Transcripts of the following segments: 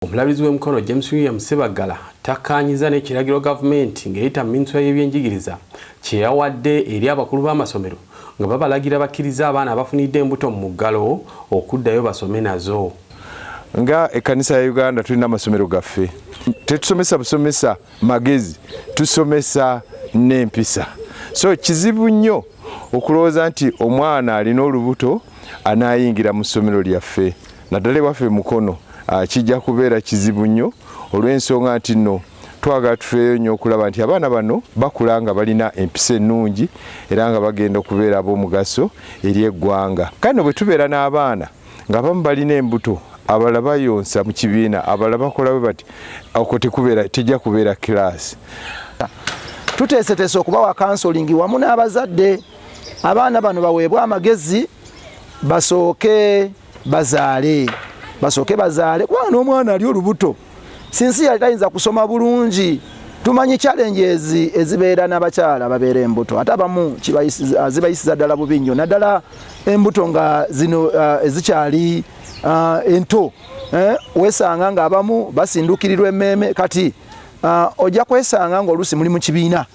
Omulabirizi w'Omukono William Ssebaggala takkaanyiza n'ekiragiro gavumenti ng'eyita minisitule y'ebyenjigiriza kye yawadde eri abakulu b'amasomero nga babalagira bakkiriza abaana abafunidde embuto mu muggalo okuddayo basome nazo. Nga ekkanisa ya Uganda tulina amasomero gaffe. Tetusomesa busomesa magezi, tusomesa n'empisa. So kizibu nnyo okulowooza nti omwana alina olubuto anaayingira mu ssomero lyaffe. Naddala ewaffe Mukono kijja kubeera kizibu nnyo olw'ensonga nti nno twagala tufeeyo nnyo okulaba nti abaana bano bakula nga balina empisa ennungi era nga bagenda okubeera ab'omugaso eri eggwanga. Kano bwe tubeera n'abaana ng'abamu balina embuto, abalala bayonsa mu kibiina, abalala bakola bwe bati, okwo tejja kubeera kiraasi. Tuteeseteese okubawa kansolingi wamu n'abazadde. Abaana bano baweebwa amagezi basooke bazaale kubanga n'omwana ali olubuto sinsi yali tayinza kusoma bulungi. Tumanyi challenges ezibeera n'abakyala babeera embuto, ate abamu zibayisiza ddala bubi nnyo, naddala embuto nga zino ezikyali ento. Wesanga nga abamu basindukirirwa emmeeme. Kati ojja kwesanga nga oluusi muli mu kibiina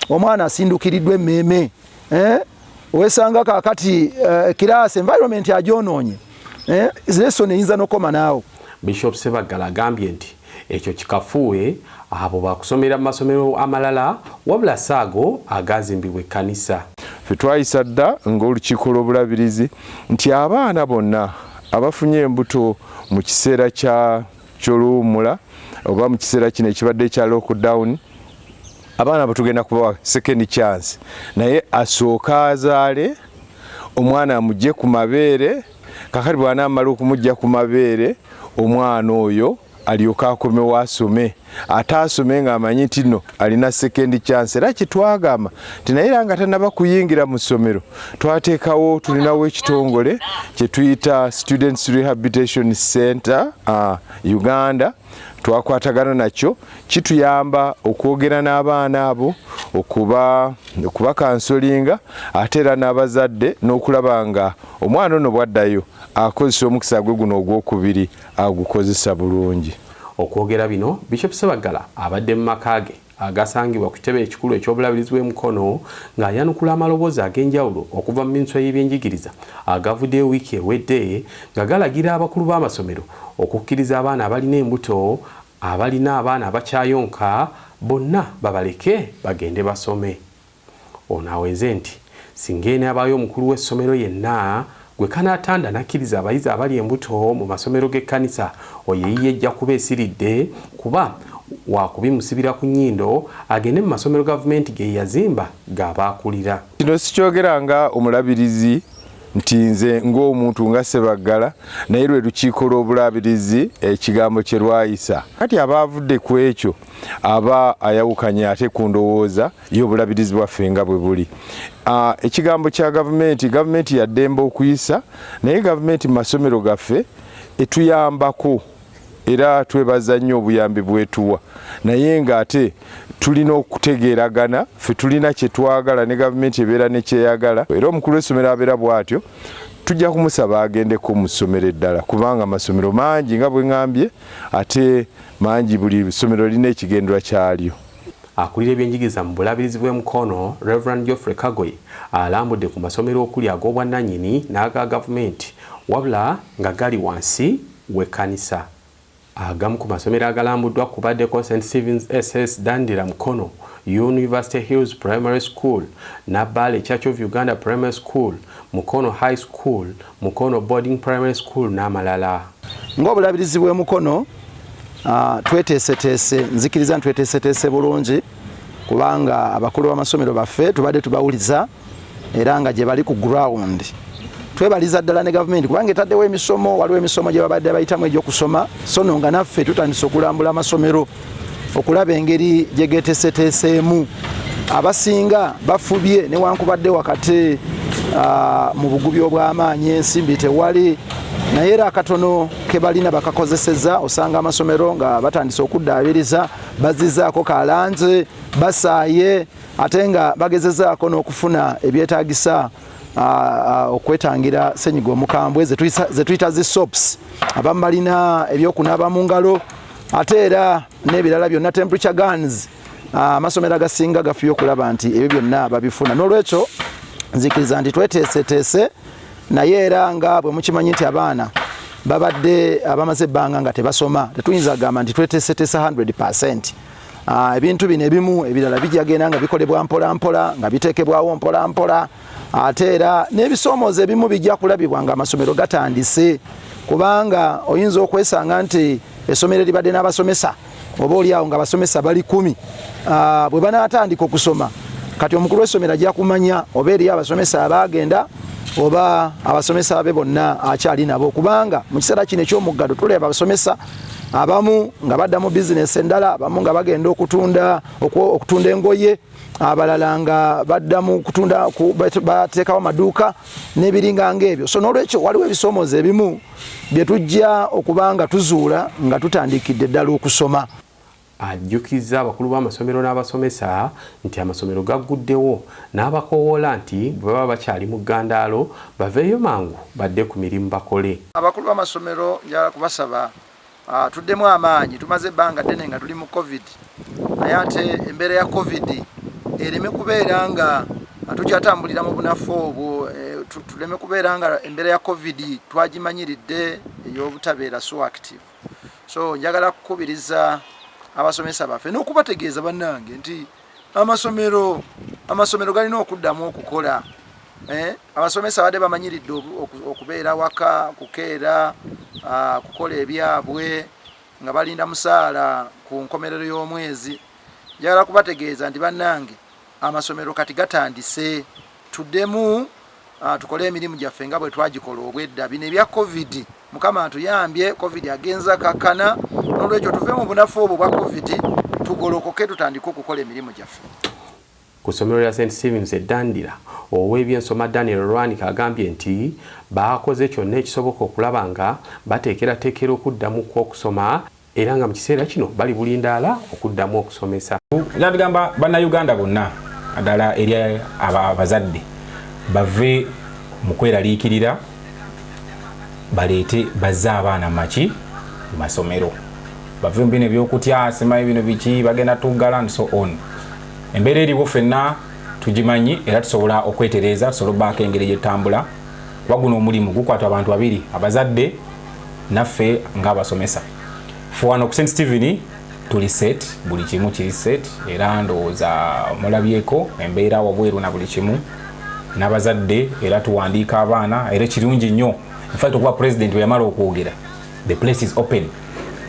omwana asindukiriddwa emmeeme. Wesanga kakati kiraasi environment agyonoonye. Lesson eyinza n'okoma naawo. Bishop Ssebaggala agambye nti ekyo kikafuwe abo bakusomera mu masomero amalala wabula ssaago agazimbibwa ekkanisa. Ffe twayisa dda ng'olukiiko lw'obulabirizi nti abaana bonna abafunye embuto mu kiseera ky'oluwummula oba mu kiseera kino ekibadde ekya lockdown, abaana abo tugenda kubawa second chance, naye asooka azaale omwana amugye ku mabeere. Kakati bw'anaamala okumugya ku mabeere omwana oyo alyoka akomewo asome, ate asome ng'amanyi nti nno alina second chance. Era kyetwagamba nti naye era nga tanaba kuyingira mu ssomero twateekawo, tulinawo ekitongole kye tuyita Students Rehabilitation Center Uganda. Twakwatagana nakyo, kituyamba okwogera n'abaana abo, okuba kansolinga, ate era n'abazadde n'okulaba nga omwana ono bw'addayo akozesa omukisa gwe guno ogwokubiri agukozesa bulungi. Okwogera bino, Bishop Ssebaggala abadde mu maka ge agasangibwa ku kitebe ekikulu eky'obulabirizi bw'Omukono ng'ayanukula amaloboozi ag'enjawulo okuva mu minisitule y'ebyenjigiriza agavuddeyo wiiki ewedde nga galagira abakulu b'amasomero okukkiriza abaana abalina embuto, abalina abaana abakyayonka bonna babaleke bagende basome. Ono aweze nti singa enaabayo omukulu w'essomero yenna gwe kanaatanda nakkiriza abayizi abali embuto mu masomero g'ekkanisa, oyo eyiye ejja kuba esiridde kuba wakubimusibira ku nnyindo agende mu masomero gavumenti ge yazimba g'abaakulira. Kino sikyogera nga omulabirizi nti nze ng'omuntu nga Ssebaggala, naye lwe lukiiko lw'obulabirizi ekigambo kye lwayisa. Kati abaavudde ku ekyo aba ayawukanye ate ku ndowooza y'obulabirizi bwaffe nga bwe buli. Ekigambo kya gavumenti ya ddembe okuyisa, naye gavumenti mu masomero gaffe etuyambako era twebaza nnyo obuyambi bwetuwa, naye ng'ate tulina okutegeeragana, ffe tulina kye twagala ne gavumenti ebeera ne kyeyagala. Era omukulu w'essomero abeera bw'atyo, tujja kumusaba agendeko mu ssomero eddala kubanga amasomero mangi nga bwe ŋŋambye, ate mangi, buli ssomero lina ekigendwa kyalyo. Akulira ebyenjigiriza mu bulabirizi bw'Omukono, Reverend Geoffrey Kagoye alambudde ku masomero okuli ag'obwannannyini n'aga gavumenti wabula nga gali wansi w'ekkanisa. Agamu ku masomero agalambuddwa kubaddeko St. Stephen's SS Dandira Mukono, University Hills Primary School, Abali Church of Uganda Primary School, Mukono High School, Mukono Boarding Primary School n'amalala. Ng'obulabirizi bw'Omukono tweteeseteese, nzikiriza ntweteeseteese bulungi kubanga abakulu b'amasomero baffe tubadde tubawuliza era nga gye bali ku ground. Twebaliza ddala ne gavumenti kubanga etaddewo emisomo, waliwo emisomo gye babadde bayitamu egy'okusoma, so no nga naffe tutandise okulambula amasomero okulaba engeri gye geeteeseteeseemu. Abasinga bafubye newankubadde wakati mu bugubi obw'amaanyi ensimbi tewali, naye era akatono ke balina bakakozeseza, osanga amasomero nga batandise okuddaabiriza, bazizaako kalanje, basaaye, ate nga bagezezaako n'okufuna ebyetaagisa okwetangira ssenyiga omukambwe ze tuyita zi soaps. Abamu balina ebyokunaaba mu ngalo, ate era n'ebirala byonna temperature guns amasomero agasinga gafiyo okulaba nti ebyo byonna babifuna. N'olwekyo nzikiriza nti tweteeseteese, naye era nga bwe mukimanyi nti abaana babadde abamaze ebbanga nga tebasoma, tetuyinza gamba nti tweteeseteese 100%. Ebintu bino ebimu ebirala bijagenda nga bikolebwa mpola mpola, nga biteekebwawo mpola mpola, ate era n'ebisoomoozo ebimu bijja kulabibwa nga amasomero gatandise, kubanga oyinza okwesanga nti essomero libadde n'abasomesa oba oliawo nga abasomesa bali 10, bwe banaatandika okusoma kati omukulu w'essomero ajja kumanya oba eriyo abasomesa abagenda oba abasomesa abe bonna akyali nabo, kubanga mu kiseera kino eky'omuggalo tuleba abasomesa abamu nga badda mu bizinesi endala, abamu nga bagenda okutunda engoye, abalala nga badda mu kutunda bateekawo maduuka n'ebiringa ng'ebyo. So n'olwekyo waliwo ebisoomoozo ebimu bye tujja okubanga tuzuula nga tutandikidde ddala okusoma. Ajjukiza abakulu b'amasomero n'abasomesa nti amasomero gagguddewo, n'abakowoola nti bwe baba bakyali mu ggandaalo baveeyo mangu badde ku mirimu bakole. Abakulu b'amasomero njala kubasaba tuddemu amaanyi, tumaze ebbanga ddene nga tuli mu covid, naye ate embeera ya covid ereme kubeera nga tukyatambulira mu bunafu obwo, tuleme kubeera nga embeera ya covid twagimanyiridde ey'obutabeera so active. So njagala kukubiriza abasomesa baffe n'okubategeeza bannange nti amasomero galina okuddamu okukola. Abasomesa badde bamanyiridde okubeera waka, kukeera, kukola ebyabwe nga balinda musaala ku nkomerero y'omwezi. Njagala kubategeeza nti bannange amasomero kati gatandise, tuddemu tukole emirimu gyaffe nga bwe twagikola obwedda. Bino ebya covid Mukama atuyambye, covid agenza kakana, n'olwekyo tuve mu bunafu obwo bwa covid tugolokoke tutandike okukola emirimu gyaffe. Ku ssomero lya St. Stephen's eddandira ow'ebyensoma Daniel Rwanika agambye nti baakoze kyonna ekisoboka okulaba nga bateekerateekera okuddamu kw'okusoma era nga mu kiseera kino bali bulindaala okuddamu okusomesa. Nabigamba bannayuganda bonna ddala eri abazadde bave mu kweraliikirira baleete bazze abaana maki mu masomero, bave mu bino ebyokutya simanyi bino biki bagenda tuggala and so on. Embeera eriwo ffenna tugimanyi era tusobola okwetereeza, tusobola obbaako engeri gyetambula kuba guno omulimu gukwata abantu babiri, abazadde naffe ng'abasomesa. Fe wano ku St. Stephen tuli set, buli kimu kiri set, era ndowooza mulabyeko embeera wabweru na buli kimu n'abazadde, era tuwandiika abaana, era kirungi nnyo. In fact okuba president we yamala okwogera the place is open,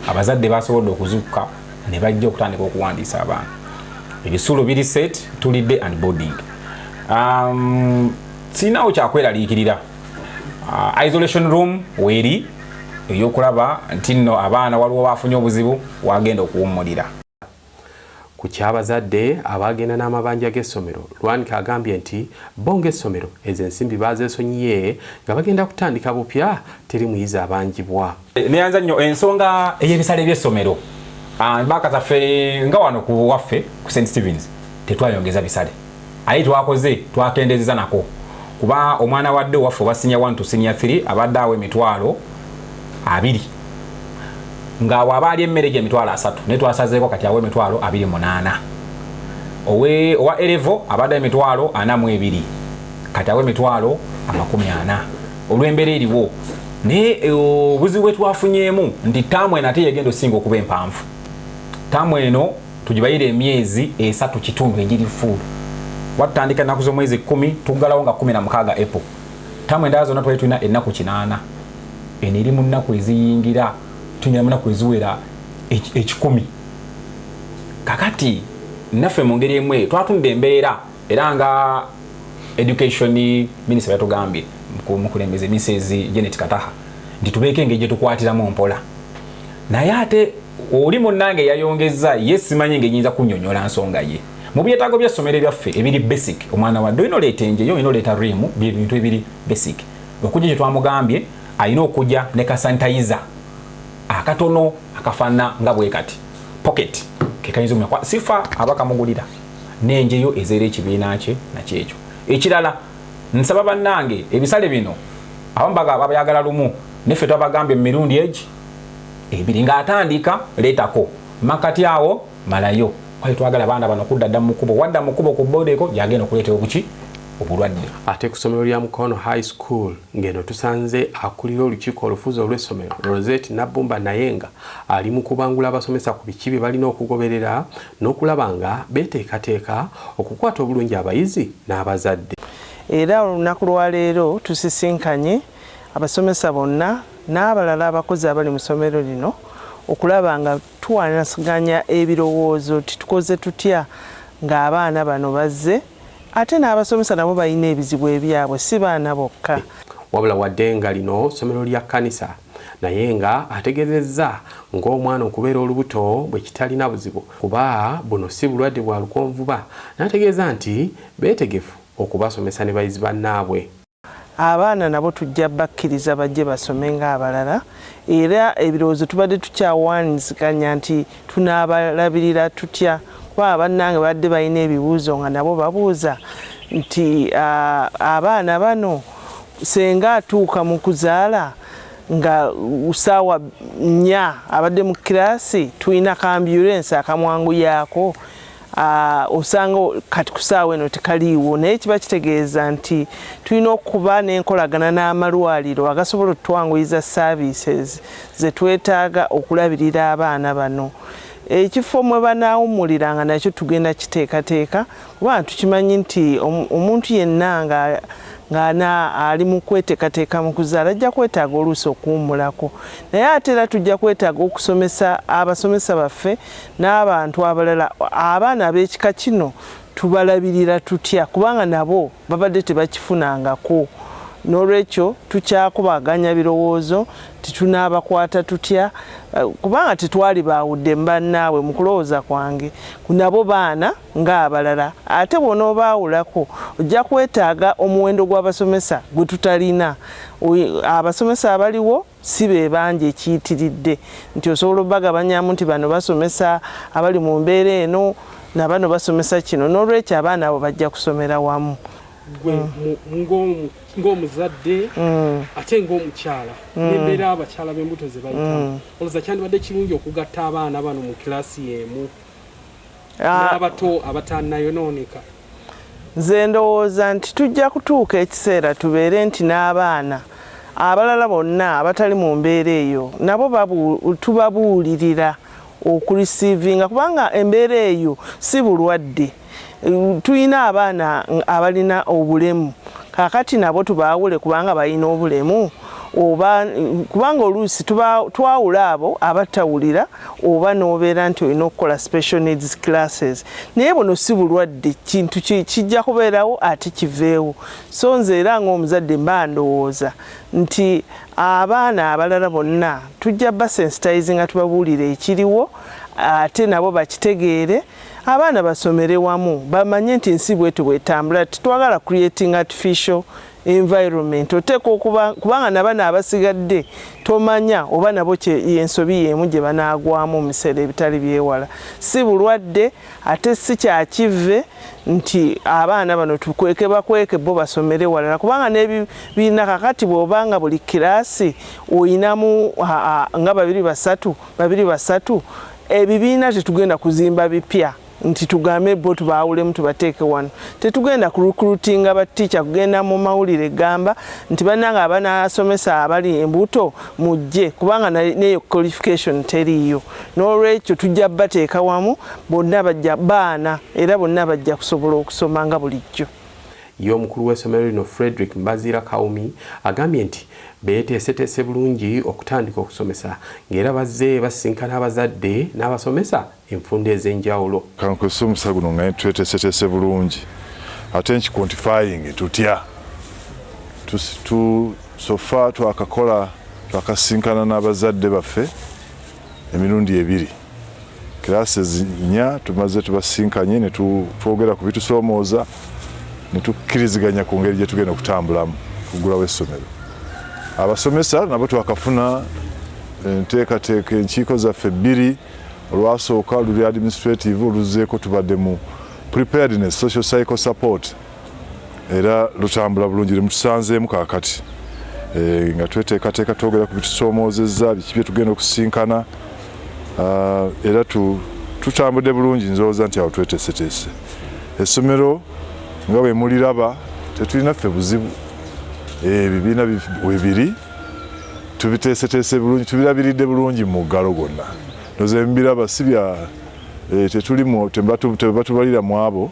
abazadde basobodde okuzuuka ne bajja okutandika okuwandiisa abaana. Ebisulo biri set, tulidde and boarding. Sinaawo kyakweraliikirira. Isolation room weeri ey'okulaba nti nno abaana waliwo bafunye obuzibu wagenda okuwummulira. Ku kyabazadde abagenda n'amabanja g'essomero, Rwanika agambye nti bo ng'essomero ezo ensimbi bazeesonyiye nga bagenda kutandika bupya teri muyizi abangibwa. Neyanza nnyo ensonga ey'ebisale by'essomero. Bakazaffe nga wano ku waffe ku St. Stephen's tetwayongeza bisale. Ayi twakoze twakendezeza nako. Kuba omwana wadde waffe oba senior 1 to senior 3 abadde awo emitwalo 2. Nga wabaali emmere gy'emitwalo 3 ne twasazeeko kati awo emitwalo 28. Owa elevo abadde emitwalo 42 kati awo emitwalo 40. Olw'embeera eriwo naye obuzibu bwe twafunyeemu nti taamu eno ate yegenda osinga okuba empanvu. Taamu eno tugibayire emyezi 3 kitundu egiri fuulu. Watutandika ennaku z'omwezi 10 tuggalawo nga 16 April. Taamu endala zonna twali tulina ennaku 8. Eno eri mu nnaku eziyingira tunyira mu nnaku eziwera 10. Kakati naffe mu ngeri emwe twatunda embeera era nga education minister yatugambye mukulembeze Mrs. Janet Kataha nti tubeeke engeri gye tukwatiramu mpola. Naye ate oli munnange yayongeza simanyi ng'enyinza kunnyonnyola nsonga ye. Mu byetaago by'essomero byaffe ebiri basic, omwana wadde olina oleeta enjeyo, olina oleeta rimu, bintu ebiri basic. Okujja gye twamugambye alina okujja ne kasanitayiza akatono akafaanana nga bwe kati pocket ke kayinza omukwa sifa abakamugulira n'enjeyo ezeera ekibiina kye nakyekyo. Ekirala nsaba bannange ebisale bino abamu babayagala lumu neffe twabagambye mu mirundi egi ebiri ng'atandika leetako makati awo malayo wali twagala abaana bano kudda dda mu kkubo wadda mu kkubo ku boodeko yagenda okuleeta obuki obulwadde. Ate ku ssomero lya Mukono High School ngeno tusanze akulira olukiiko olufuzi olw'essomero Rosette Nabbumba Nayenga ali mu kubangula abasomesa ku biki bye balina okugoberera n'okulaba nga beeteekateeka okukwata obulungi abayizi n'abazadde. Era olunaku lwa leero tusisinkanye abasomesa bonna n'abalala abakozi abali mu ssomero lino okulaba nga tuwanaganya ebirowoozo tukoze tutya ng'abaana bano bazze ate n'abasomesa nabo balina ebizibu ebyabwe si baana bokka. Wabula wadde nga lino ssomero lya kkanisa naye nga ategeezezza ng'omwana okubeera olubuto bwe kitalina buzibu kuba buno si bulwadde bwa lukonvuba n'ategeeza nti beetegefu okubasomesa ne bayizi bannaabwe. Abaana nabo tujja bakkiriza bajje basome ng'abalala era ebirowoozo tubadde tukyawaniziganya nti tunaabalabirira tutya kuba bannange badde balina ebibuuzo nga nabo babuuza nti abaana bano senga atuuka mu kuzaala nga ssaawa 4 abadde mu kiraasi tulina ka ambulensi akamwanguyaako osanga kati ku ssaawa eno tekaliiwo naye kiba kitegeeza nti tulina okuba n'enkolagana n'amalwaliro agasobola okutwanguyiza services ze twetaaga okulabirira abaana bano. Ekifo mwe banaawumuliranga nakyo tugenda kiteekateeka kuba tukimanyi nti omuntu yenna nga ali mu kweteekateeka mu kuzaala ajja kwetaaga oluusi okuwummulako naye ate era tujja kwetaaga okusomesa abasomesa baffe n'abantu abalala abaana ab'ekika kino tubalabirira tutya kubanga nabo babadde tebakifunangako. N'olwekyo tukyakubaganya birowoozo titunaabakwata tutya kubanga tetwali baawudde bannaabwe mu kulowooza kwange nabo baana ng'abalala ate bw'onoobaawulako ojja kwetaaga omuwendo gw'abasomesa gwe tutalina. Abasomesa abaliwo si be bangi ekiyitiridde nti osobola obbagabanyamu nti bano basomesa abali mu mbeera eno na bano basomesa kino n'olwekyo abaana abo bajja kusomera wamu. ng'omuzadde ate ng'omukyala n'embeera abakyala b'embuto ze bayitamu olowooza kyandibadde kirungi okugatta abaana bano mu kirasi y'emu n'abato abatannayonooneka? Nze ndowooza nti tujja kutuuka ekiseera tubeere nti n'abaana abalala bonna abatali mu mbeera eyo nabo tubabuulirira okurisiivinga kubanga embeera eyo si bulwadde. Tulina abaana abalina obulemu kakati nabo tubaawule kubanga balina obulemu oba kubanga oluusi twawula abo abatawulira oba n'obeera nti olina okukola special needs classes naye buno si bulwadde kintu kijja kubeerawo ate kiveewo. So nze era ng'omuzadde mba ndowooza nti abaana abalala bonna tujja basensitize nga tubabuulira ekiriwo ate nabo bakitegeere abaana basomere wamu bamanye nti nsi bwetu bwetambula tetwagala creating artificial environment oteeka okuba kubanga nabana abasigadde tomanya oba nabo ensobi y'emu gye banaagwamu mu biseera ebitali byewala. Si bulwadde ate si kyakive nti abaana bano bakweke bo basomere walala kubanga n'ebibiina kakati bw'obanga buli kiraasi oyinamu nga 2-3 ebibiina tetugenda kuzimba bipya nti tugambe bo tubaawulemu tubateeke wano. Tetugenda kurukurutinga batiicha kugenda mu mawulire gamba nti bannanga abanasomesa abali embuto mujje kubanga neyo qualification teriyo. N'olwekyo tujja bateeka wamu bonna bajja baana era bonna bajja kusobola okusoma nga bulijjo. Omukulu w'essomero lino Frederick Mbazira Kawumi agambye nti beeteeseteese bulungi okutandika okusomesa ng'era bazze basinkana abazadde n'abasomesa enfunda ez'enjawulo. Kankozesa omusa guno nga tweteeseteese bulungi ate nkiquantifying tutya sofa twakasinkana n'abazadde baffe emirundi 2 classes 4 tumaze tubasinkanye ne twogera ku bitusoomooza ne tukkiriziganya ku ngeri gye tugenda okutambulamu kugulawo essomero. Abasomesa nabo twakafuna enteekateeka enkiiko zaffe 2 olwasooka luli administrative oluzeeko tubadde mu preparedness social cycle support era lutambula bulungi mutusanzeemu kaakati nga tweteekateeka twogera ku bitusoomozezza biki bye tugenda okusinkana era tutambudde bulungi nzowooza nti awo tweteeseteese. Essomero nga bwe muliraba tetulina ffe buzibu, ebibiina webiri tubiteeseteese bulungi, tubirabiridde bulungi mu muggalo gwonna. Noze mbiraba si bya tetulimu tebatubalira mu abo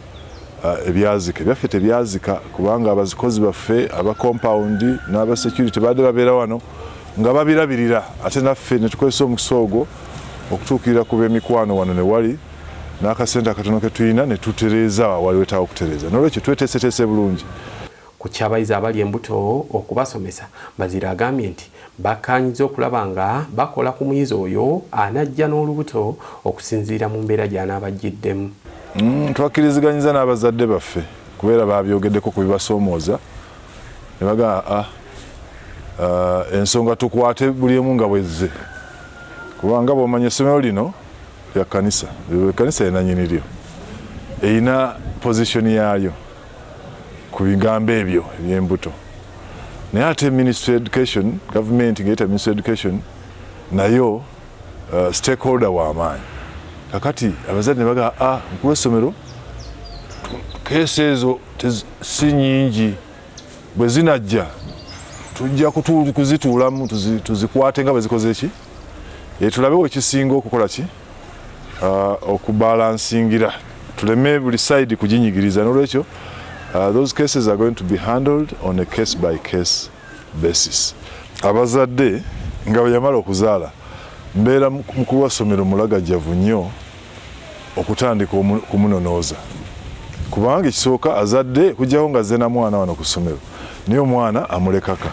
ebyazika byaffe tebyazika kubanga abazikozi baffe aba compound n'aba security badde babeera wano nga babirabirira ate naffe ne tukozesa omukisa ogwo okutuukirira ku b'emikwano wano ne wali n'akasente akatono ke tulina ne tutereeza wali wetaawa okutereeza. N'olwekyo tweteeseteese bulungi. Ku kyabayizi abali embuto okubasomesa, Bazira agambye nti bakkaanyiza okulaba nga bakola ku muyizi oyo anajja n'olubuto okusinziira mu mbeera gy'anaabajjiddemu. Twakkirizganyiza n'abazadde baffe kubeera babyogeddeko ku bibasoomooza ne bagamba ensonga tukwate buli emu nga bwezze kubanga bw'omanya essomero lino lya kkanisa, ekkanisa yenanyini lyo erina pozishoni yaayo ku bigambo ebyo eby'embuto. Naye ate Ministry of Education, gavumenti ng'eyita Ministry of Education nayo stakeholder w'amaanyi. Kakati abazadde ne bagamba mukulu w'essomero keesi ezo si nnyingi, bwe zinajja tujja kuzituulamu tuzikwate nga bwe zikoze ki, tulabewo ekisinga okukola ki, okubalansingira, tuleme buli side kuginyigiriza. N'olwekyo those cases are going to be handled on a case by case basis. Abazadde nga bwe yamala okuzaala mbeera mukulu wa ssomero mulagajjavu nnyo okutandika okumunonooza kubanga ekisooka azadde kujjaho nga azze na mwana wano ku ssomero naye omwana amulekaka.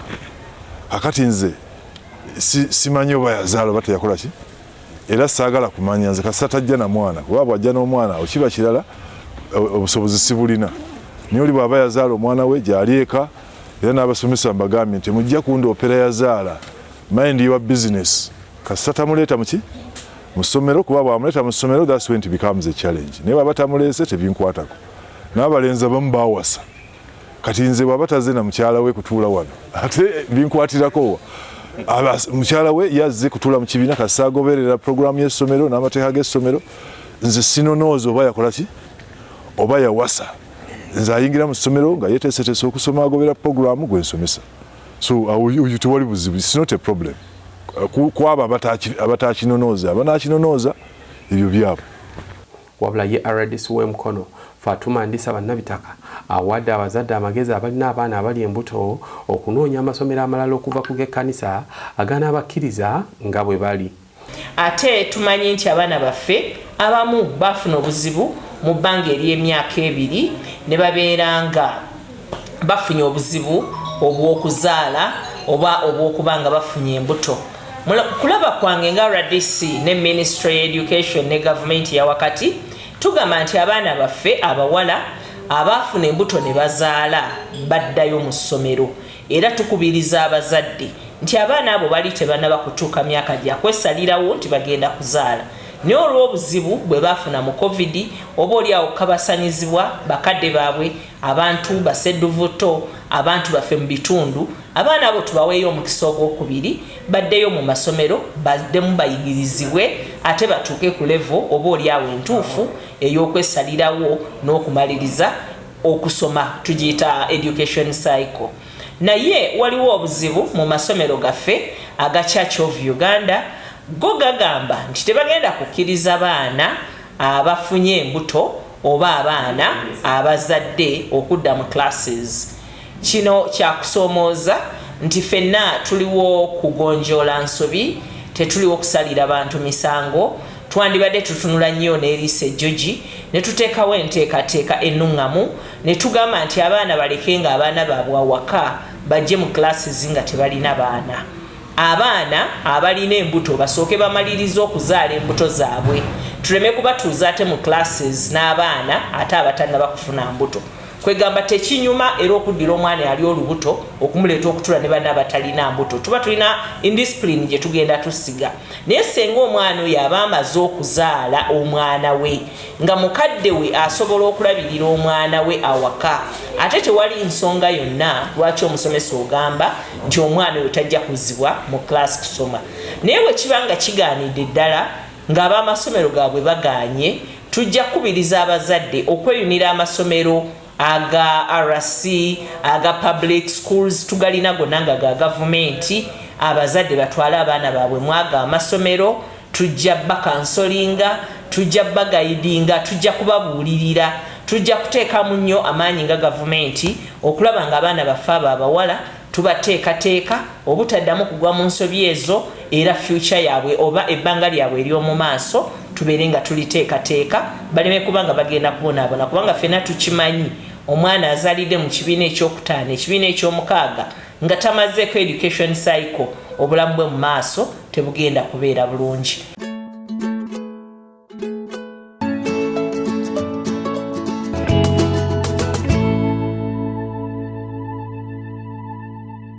Akati nze simanyi oba yazaala oba teyakola ki, era saagala kumanya nze kasita tajja na mwana kuba bw'ajja n'omwana okiba kirala obusobozi si bulina. Naye oli bw'aba yazaala omwana we gy'ali eka era n'abasomesa mbagambye nti mujja kundoopera yazaala, mind your business. Kasita tamuleeta muki mu ssomero kuba bw'amuleeta mu ssomero that's when it becomes a challenge. Naye bw'aba tamuleese tebinkwatako. N'abalenzi abamu baawasa kati nze bw'aba tazze na mukyala we kutuula wano ate binkwatirako mukyala we yazze kutuula mu kibiina kasita agoberera programu y'essomero n'amateeka g'essomero, nze sinonooza oba yakola ki oba yawasa. Nze ayingira mu ssomero nga yeeteeseteese okusoma agobera programu gwe nsomesa. So oyo tewali buzibu, it's not a problem. Kwabo abatakinonooza abanakinonooza ebyo byabo. Wabula ye RDC w'e Mukono Fatuma Ndisaba Nabitaka awadde abazadde amagezi abalina abaana abali embuto okunoonya amasomero amalala okuva ku g'ekkanisa aganabakkiriza nga bwe bali. Ate tumanyi nti abaana baffe abamu bafuna obuzibu mu bbanga ery'emyaka 2 ne babeera nga bafunye obuzibu obw'okuzaala oba obw'okubanga bafunye embuto. Kulaba kwange nga RDC ne Ministry of Education ne gavumenti ya wakati tugamba nti abaana baffe abawala abafuna embuto ne bazaala baddayo mu ssomero, era tukubiriza abazadde nti abaana abo bali tebanaba kutuuka myaka gya kwesalirawo nti bagenda kuzaala. Naye olw'obuzibu bwe bafuna mu COVID oba oliawo kabasanyizibwa bakadde baabwe, abantu basedduvuto, abantu baffe mu bitundu, abaana abo tubaweeyo omukisa ogwokubiri baddeyo mu masomero baddemu bayigirizibwe ate batuuke ku level oba oliawo entuufu ey'okwesalirawo n'okumaliriza okusoma, tugiyita education cycle. Naye waliwo obuzibu mu masomero gaffe aga Church of Uganda go gagamba nti tebagenda kukkiriza baana abafunye embuto oba abaana abazadde okudda mu classes. Kino kyakusoomooza nti ffenna tuliwo kugonjoola nsobi, tetuliwo kusalira bantu misango. Twandibadde tutunula nnyo n'eriisa ejjogi ne tuteekawo enteekateeka ennuŋŋamu ne tugamba nti abaana balekenga abaana baabwe awaka bajje mu classes nga tebalina baana. Abaana abalina embuto basooke bamaliriza okuzaala embuto zaabwe, tuleme kubatuuza ate mu classes n'abaana ate abatannaba kufuna mbuto. kwegamba tekinyuma era okuddira omwana ali olubuto okumuleeta okutula ne banna abatalina mbuto tuba tulina indiscipline gye tugenda tusiga naye senga omwana oyo aba amaze okuzaala omwana we nga mukadde we asobola okulabirira omwana we awaka ate tewali nsonga yonna lwaki omusomesa ogamba nti omwana oyo tajja kuzibwa mu class kusoma naye bwe kiba nga kigaanidde ddala ng'abamasomero gaabwe bagaanye tujja kubiriza abazadde okweyunira amasomero aga RC aga public schools tugalina gonna nga ga gavumenti abazadde batwala abaana baabwe mwaga amasomero tujja bakansolinga tujja bagayidinga tujja kubabuulirira tujja kuteekamu nnyo amaanyi nga gavumenti okulaba nga abaana baffe abo abawala tubateekateeka obutaddamu kugwa mu nsobi ezo era future yaabwe oba ebbanga lyabwe ery'omu maaso tubeere nga tuliteekateeka baleme kubanga bagenda kubonaabona kubanga ffenna tukimanyi omwana azaalidde mu kibiina ekyokutaano ekibiina ekyomukaaga nga tamazeeko education cycle obulamu bwe mu maaso tebugenda kubeera bulungi